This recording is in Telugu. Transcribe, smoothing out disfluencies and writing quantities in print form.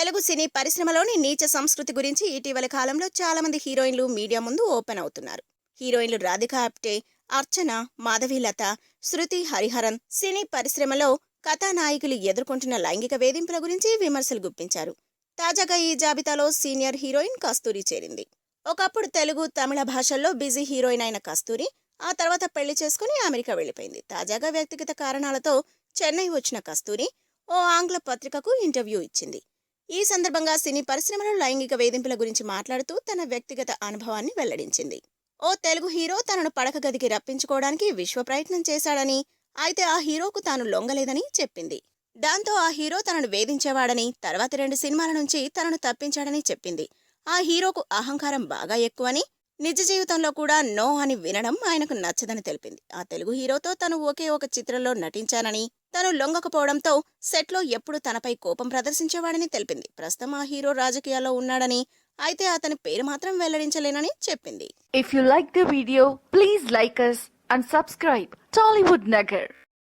తెలుగు సినీ పరిశ్రమలోని నీచ సంస్కృతి గురించి ఇటీవల కాలంలో చాలా మంది హీరోయిన్లు మీడియా ముందు ఓపెన్ అవుతున్నారు. హీరోయిన్లు రాధికా ఆప్టే, అర్చన, మాధవీలత, శృతి హరిహరన్ సినీ పరిశ్రమలో కథానాయకులు ఎదుర్కొంటున్న లైంగిక వేధింపుల గురించి విమర్శలు గుప్పించారు. తాజాగా ఈ జాబితాలో సీనియర్ హీరోయిన్ కస్తూరి చేరింది. ఒకప్పుడు తెలుగు, తమిళ భాషల్లో బిజీ హీరోయిన్ అయిన కస్తూరి ఆ తర్వాత పెళ్లి చేసుకుని అమెరికా వెళ్లిపోయింది. తాజాగా వ్యక్తిగత కారణాలతో చెన్నై వచ్చిన కస్తూరి ఓ ఆంగ్ల పత్రికకు ఇంటర్వ్యూ ఇచ్చింది. ఈ సందర్భంగా సినీ పరిశ్రమలో లైంగిక వేధింపుల గురించి మాట్లాడుతూ తన వ్యక్తిగత అనుభవాన్ని వెల్లడించింది. ఓ తెలుగు హీరో తనను పడక గదికి రప్పించుకోవడానికి విశ్వ ప్రయత్నం చేశాడని, అయితే ఆ హీరోకు తాను లొంగలేదని చెప్పింది. దాంతో ఆ హీరో తనను వేధించేవాడని, తర్వాతి 2 సినిమాల నుంచి తనను తప్పించాడని చెప్పింది. ఆ హీరోకు అహంకారం బాగా ఎక్కువని, నిజ జీవితంలో కూడా నో అని వినడం ఆయనకు నచ్చదని తెలిపింది. ఆ తెలుగు హీరోతో తను ఒకే ఒక చిత్రంలో నటించానని, తను లొంగకపోవడంతో సెట్లో ఎప్పుడు తనపై కోపం ప్రదర్శించేవాడని తెలిపింది. ప్రస్తుతం ఆ హీరో రాజకీయాల్లో ఉన్నాడని, అయితే అతని పేరు మాత్రం వెల్లడించలేనని చెప్పింది. If you like the video, please like us and subscribe Tollywood Nagar.